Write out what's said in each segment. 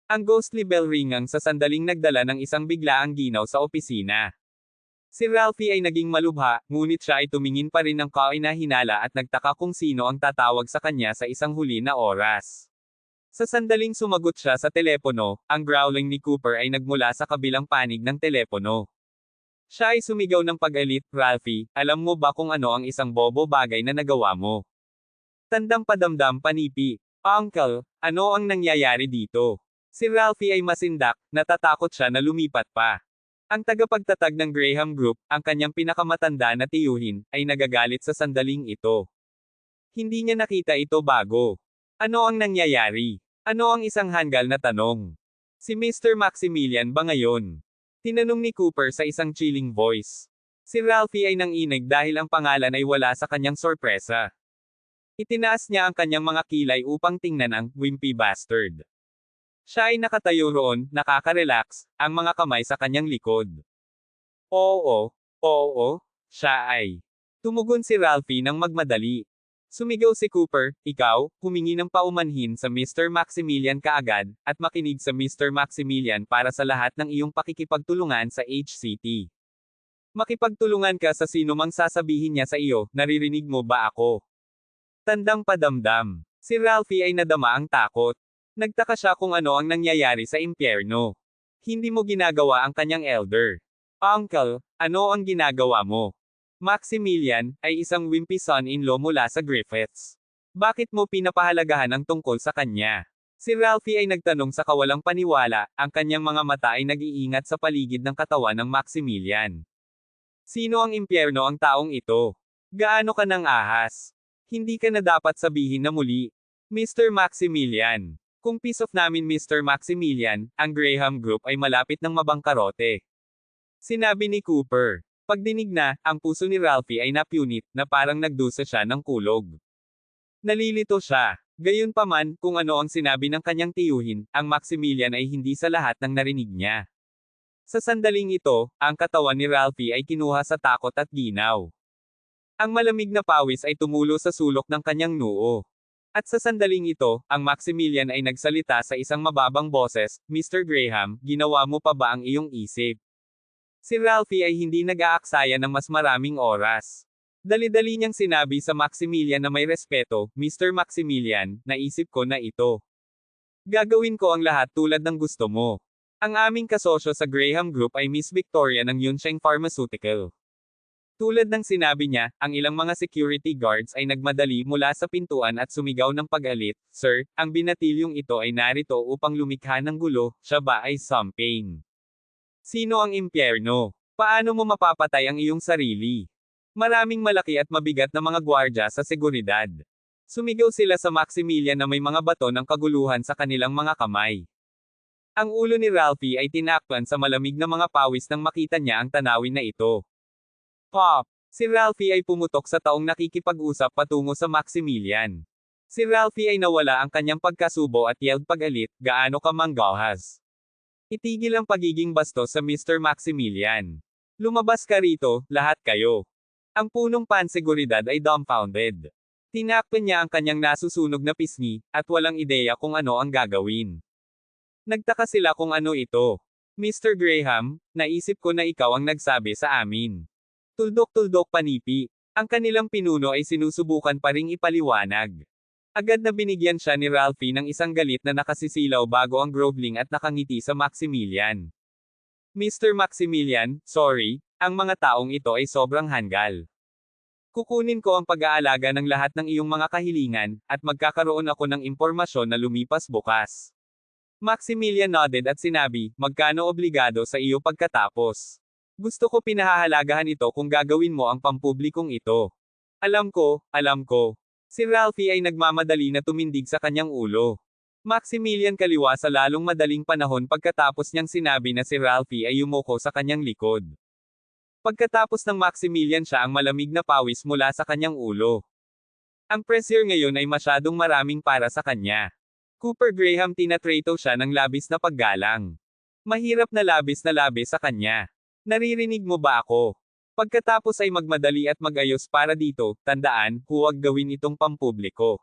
Ang ghostly bell ringang sa sandaling nagdala ng isang biglaang ginaw sa opisina. Si Ralphie ay naging malubha, ngunit siya ay tumingin pa rin ng kainahinala at nagtaka kung sino ang tatawag sa kanya sa isang huli na oras. Sa sandaling sumagot siya sa telepono, ang growling ni Cooper ay nagmula sa kabilang panig ng telepono. Siya ay sumigaw ng pag-alit, "Ralphie, alam mo ba kung ano ang isang bobo bagay na nagawa mo?" Tandang padamdam panipi. "Uncle, ano ang nangyayari dito?" Si Ralphie ay masindak, natatakot siya na lumipat pa. Ang tagapagtatag ng Graham Group, ang kanyang pinakamatanda na tiyuhin, ay nagagalit sa sandaling ito. Hindi niya nakita ito bago. Ano ang nangyayari? Ano ang isang hanggal na tanong? Si Mr. Maximilian ba ngayon? Tinanong ni Cooper sa isang chilling voice. Si Ralphie ay nanginig dahil ang pangalan ay wala sa kanyang sorpresa. Itinaas niya ang kanyang mga kilay upang tingnan ang wimpy bastard. Siya ay nakatayo roon, nakaka-relax, ang mga kamay sa kanyang likod. Oo, siya ay. Tumugon si Ralphie ng magmadali. Sumigaw si Cooper, "Ikaw, humingi ng paumanhin sa Mr. Maximilian kaagad, at makinig sa Mr. Maximilian para sa lahat ng iyong pakikipagtulungan sa HCT. Makipagtulungan ka sa sino mang sasabihin niya sa iyo, naririnig mo ba ako?" Tandang padamdam. Si Ralphie ay nadama ang takot. Nagtaka siya kung ano ang nangyayari sa impyerno. Hindi mo ginagawa ang kanyang elder. "Uncle, ano ang ginagawa mo?" Maximilian, ay isang wimpy son-in-law mula sa Griffiths. "Bakit mo pinapahalagahan ang tungkol sa kanya?" Si Ralphie ay nagtanong sa kawalang paniwala, ang kanyang mga mata ay nag-iingat sa paligid ng katawan ng Maximilian. "Sino ang impyerno ang taong ito? Gaano ka ng ahas? Hindi ka na dapat sabihin na muli. Mr. Maximilian. Kung piece of namin Mr. Maximilian, ang Graham Group ay malapit ng mabangkarote." Sinabi ni Cooper. Pagdinig na, ang puso ni Ralphie ay napunit, na parang nagdusa siya ng kulog. Nalilito siya. Gayunpaman, kung ano ang sinabi ng kanyang tiyuhin, ang Maximilian ay hindi sa lahat ng narinig niya. Sa sandaling ito, ang katawan ni Ralphie ay kinuha sa takot at ginaw. Ang malamig na pawis ay tumulo sa sulok ng kanyang noo. At sa sandaling ito, ang Maximilian ay nagsalita sa isang mababang boses, "Mr. Graham, ginawa mo pa ba ang iyong isip?" Si Ralphie ay hindi nag-aaksaya ng mas maraming oras. Dali-dali niyang sinabi sa Maximilian na may respeto, "Mr. Maximilian, naisip ko na ito. Gagawin ko ang lahat tulad ng gusto mo. Ang aming kasosyo sa Graham Group ay Miss Victoria ng Yunsheng Pharmaceutical." Tulad ng sinabi niya, ang ilang mga security guards ay nagmadali mula sa pintuan at sumigaw ng pag-alit, "Sir, ang binatilyong ito ay narito upang lumikha ng gulo, siya ba ay Champagne? Sino ang impyerno? Paano mo mapapatay ang iyong sarili?" Maraming malaki at mabigat na mga gwardya sa seguridad. Sumigaw sila sa Maximilian na may mga bato ng kaguluhan sa kanilang mga kamay. Ang ulo ni Ralphie ay tinakpan sa malamig na mga pawis nang makita niya ang tanawin na ito. Pop! Si Ralphie ay pumutok sa taong nakikipag-usap patungo sa Maximilian. Si Ralphie ay nawala ang kanyang pagkasubo at yelled pag-alit, "Gaano ka manggahas? Itigil ang pagiging bastos sa Mr. Maximilian. Lumabas ka rito, lahat kayo." Ang punong panseguridad ay dumbfounded. Tinakpan niya ang kanyang nasusunog na pisngi, at walang ideya kung ano ang gagawin. Nagtaka sila kung ano ito. "Mr. Graham, naisip ko na ikaw ang nagsabi sa amin." Tuldok-tuldok panipi. Ang kanilang pinuno ay sinusubukan pa ring ipaliwanag. Agad na binigyan siya ni Ralphie ng isang galit na nakasisilaw bago ang groveling at nakangiti sa Maximilian. "Mr. Maximilian, sorry, ang mga taong ito ay sobrang hanggal. Kukunin ko ang pag-aalaga ng lahat ng iyong mga kahilingan, at magkakaroon ako ng impormasyon na lumipas bukas." Maximilian nodded at sinabi, "Magkano obligado sa iyo pagkatapos? Gusto ko pinahahalagahan ito kung gagawin mo ang pampublikong ito." Alam ko. Si Ralphie ay nagmamadali na tumindig sa kanyang ulo. Maximilian kaliwa sa lalong madaling panahon pagkatapos niyang sinabi na si Ralphie ay yumuko sa kanyang likod. Pagkatapos ng Maximilian siya ang malamig na pawis mula sa kanyang ulo. Ang pressure ngayon ay masyadong maraming para sa kanya. Cooper Graham tinatrato siya ng labis na paggalang. Mahirap na labis sa kanya. "Naririnig mo ba ako? Pagkatapos ay magmadali at mag-ayos para dito, tandaan, huwag gawin itong pampubliko.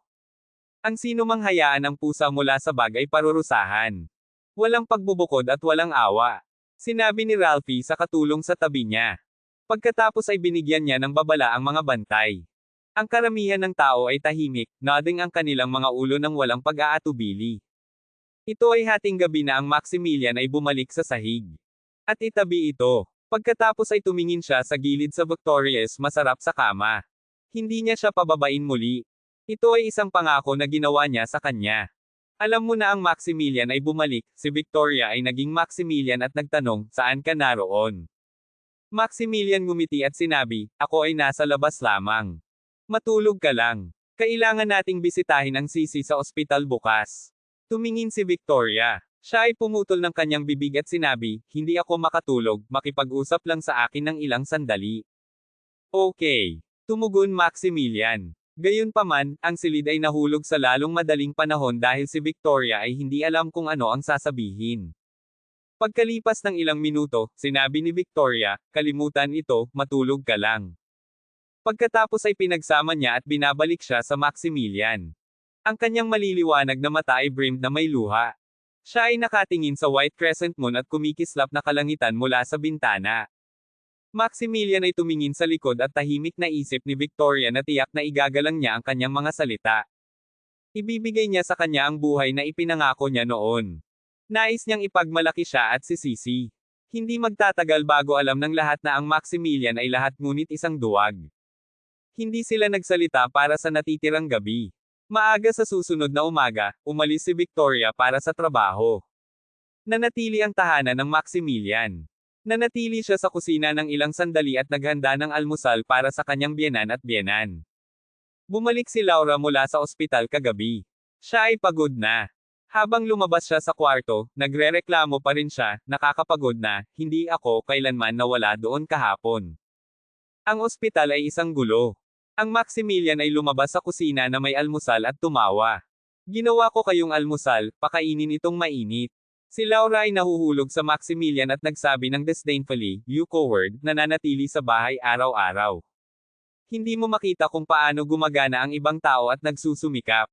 Ang sino mang hayaan ang pusa mula sa bag ay parurusahan." Walang pagbubukod at walang awa. Sinabi ni Ralphie sa katulong sa tabi niya. Pagkatapos ay binigyan niya ng babala ang mga bantay. Ang karamihan ng tao ay tahimik, nodding ang kanilang mga ulo ng walang pag-aatubili. Ito ay hating gabi na ang Maximilian ay bumalik sa sahig. At itabi ito. Pagkatapos ay tumingin siya sa gilid sa Victoria's masarap sa kama. Hindi niya siya pababain muli. Ito ay isang pangako na ginawa niya sa kanya. Alam mo na ang Maximilian ay bumalik, si Victoria ay naging Maximilian at nagtanong, saan ka naroon? Maximilian ngumiti at sinabi, ako ay nasa labas lamang. Matulog ka lang. Kailangan nating bisitahin ang sisi sa ospital bukas. Tumingin si Victoria. Siya ay pumutol ng kanyang bibig at sinabi, hindi ako makatulog, makipag-usap lang sa akin ng ilang sandali. Okay. Tumugon Maximilian. Gayunpaman, ang silid ay nahulog sa lalong madaling panahon dahil si Victoria ay hindi alam kung ano ang sasabihin. Pagkalipas ng ilang minuto, sinabi ni Victoria, kalimutan ito, matulog ka lang. Pagkatapos ay pinagsama niya at binabalik siya sa Maximilian. Ang kanyang maliliwanag na mata ay brimmed na may luha. Siya ay nakatingin sa white crescent moon at kumikislap na kalangitan mula sa bintana. Maximilian ay tumingin sa likod at tahimik na isip ni Victoria na tiyak na igagalang niya ang kanyang mga salita. Ibibigay niya sa kanya ang buhay na ipinangako niya noon. Nais niyang ipagmalaki siya at si Sisi. Hindi magtatagal bago alam ng lahat na ang Maximilian ay lahat ngunit isang duwag. Hindi sila nagsalita para sa natitirang gabi. Maaga sa susunod na umaga, umalis si Victoria para sa trabaho. Nanatili ang tahanan ng Maximilian. Nanatili siya sa kusina ng ilang sandali at naghanda ng almusal para sa kanyang biyenan at biyenan. Bumalik si Laura mula sa ospital kagabi. Siya ay pagod na. Habang lumabas siya sa kwarto, nagrereklamo pa rin siya, nakakapagod na, hindi ako kailanman nawala doon kahapon. Ang ospital ay isang gulo. Ang Maximilian ay lumabas sa kusina na may almusal at tumawa. Ginawa ko kayong almusal, pakainin itong mainit. Si Laura ay nahuhulog sa Maximilian at nagsabi ng disdainfully, you coward, na nanatili sa bahay araw-araw. Hindi mo makita kung paano gumagana ang ibang tao at nagsusumikap.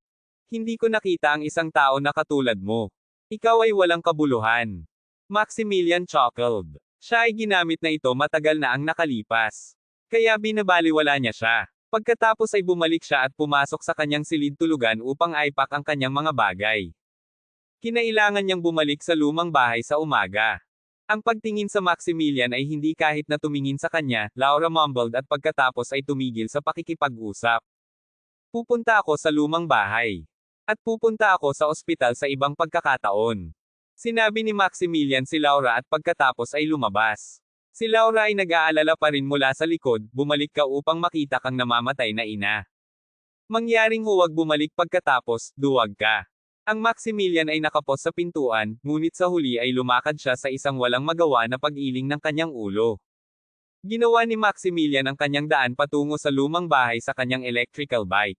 Hindi ko nakita ang isang tao na katulad mo. Ikaw ay walang kabuluhan. Maximilian chuckled. Siya ay ginamit na ito matagal na ang nakalipas. Kaya binabaliwala niya siya. Pagkatapos ay bumalik siya at pumasok sa kanyang silid tulugan upang aipak ang kanyang mga bagay. Kinailangan niyang bumalik sa lumang bahay sa umaga. Ang pagtingin sa Maximilian ay hindi kahit na tumingin sa kanya, Laura mumbled at pagkatapos ay tumigil sa pakikipag-usap. Pupunta ako sa lumang bahay. At pupunta ako sa ospital sa ibang pagkakataon. Sinabi ni Maximilian si Laura at pagkatapos ay lumabas. Si Laura ay nag-aalala pa rin mula sa likod, bumalik ka upang makita kang namamatay na ina. Mangyaring huwag bumalik pagkatapos, duwag ka. Ang Maximilian ay nakapos sa pintuan, ngunit sa huli ay lumakad siya sa isang walang magawa na pag-iling ng kanyang ulo. Ginawa ni Maximilian ang kanyang daan patungo sa lumang bahay sa kanyang electrical bike.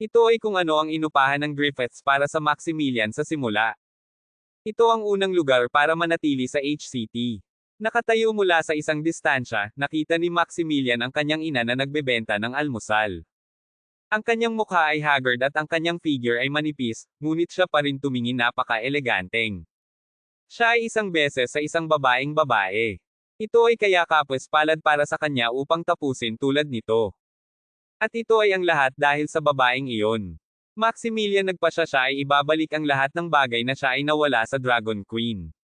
Ito ay kung ano ang inupahan ng Griffiths para sa Maximilian sa simula. Ito ang unang lugar para manatili sa HCT. Nakatayo mula sa isang distansya, nakita ni Maximilian ang kanyang ina na nagbebenta ng almusal. Ang kanyang mukha ay haggard at ang kanyang figure ay manipis, ngunit siya pa rin tumingin napaka-eleganteng. Siya ay isang beses sa isang babaeng babae. Ito ay kaya kapos palad para sa kanya upang tapusin tulad nito. At ito ay ang lahat dahil sa babaeng iyon. Maximilian nagpasya siya ay ibabalik ang lahat ng bagay na siya ay nawala sa Dragon Queen.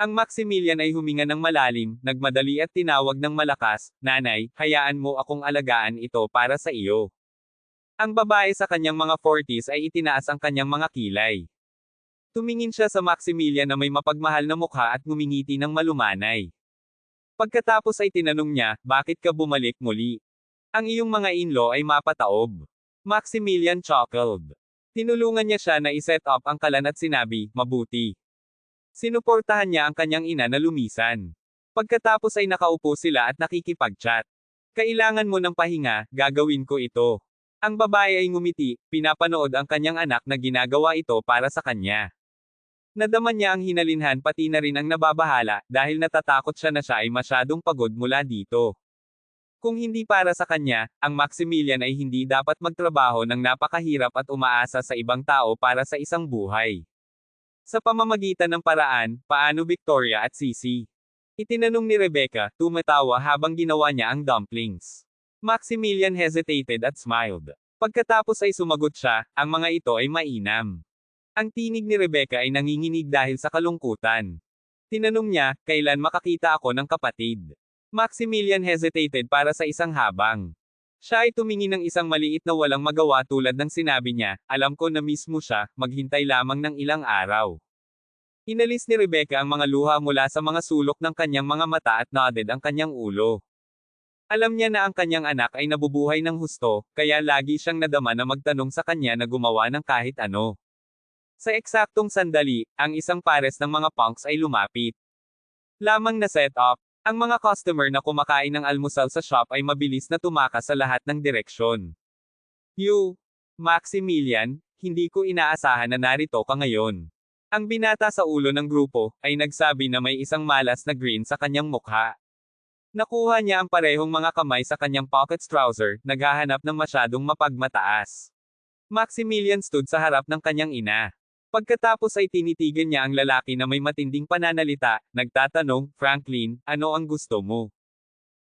Ang Maximilian ay huminga ng malalim, nagmadali at tinawag ng malakas, Nanay, hayaan mo akong alagaan ito para sa iyo. Ang babae sa kanyang mga 40s ay itinaas ang kanyang mga kilay. Tumingin siya sa Maximilian na may mapagmahal na mukha at ngumingiti ng malumanay. Pagkatapos ay tinanong niya, bakit ka bumalik muli? Ang iyong mga in-law ay mapataob. Maximilian chuckled. Tinulungan niya siya na iset up ang kalan at sinabi, mabuti. Sinuportahan niya ang kanyang ina na lumisan. Pagkatapos ay nakaupo sila at nakikipag-chat. Kailangan mo ng pahinga, gagawin ko ito. Ang babae ay ngumiti, pinapanood ang kanyang anak na ginagawa ito para sa kanya. Nadaman niya ang hinalinhan pati na rin ang nababahala, dahil natatakot siya na siya ay masyadong pagod mula dito. Kung hindi para sa kanya, ang Maximilian ay hindi dapat magtrabaho ng napakahirap at umaasa sa ibang tao para sa isang buhay. Sa pamamagitan ng paraan, paano Victoria at Sisi? Itinanong ni Rebecca, tumatawa habang ginawa niya ang dumplings. Maximilian hesitated at smiled. Pagkatapos ay sumagot siya, ang mga ito ay mainam. Ang tinig ni Rebecca ay nanginginig dahil sa kalungkutan. Tinanong niya, kailan makakita ako ng kapatid? Maximilian hesitated para sa isang habang. Siya ay tumingin ng isang maliit na walang magawa tulad ng sinabi niya, alam ko na mismo siya, maghintay lamang ng ilang araw. Inalis ni Rebecca ang mga luha mula sa mga sulok ng kanyang mga mata at nodded ang kanyang ulo. Alam niya na ang kanyang anak ay nabubuhay ng husto, kaya lagi siyang nadama na magtanong sa kanya na gumawa ng kahit ano. Sa eksaktong sandali, ang isang pares ng mga punks ay lumapit. Lamang na set up, ang mga customer na kumakain ng almusal sa shop ay mabilis na tumakas sa lahat ng direksyon. Maximilian, hindi ko inaasahan na narito ka ngayon. Ang binata sa ulo ng grupo, ay nagsabi na may isang malas na grin sa kanyang mukha. Nakuha niya ang parehong mga kamay sa kanyang pocket trouser, naghahanap ng masyadong mapagmataas. Maximilian stood sa harap ng kanyang ina. Pagkatapos ay tinitigan niya ang lalaki na may matinding pananalita, nagtatanong, Franklin, ano ang gusto mo?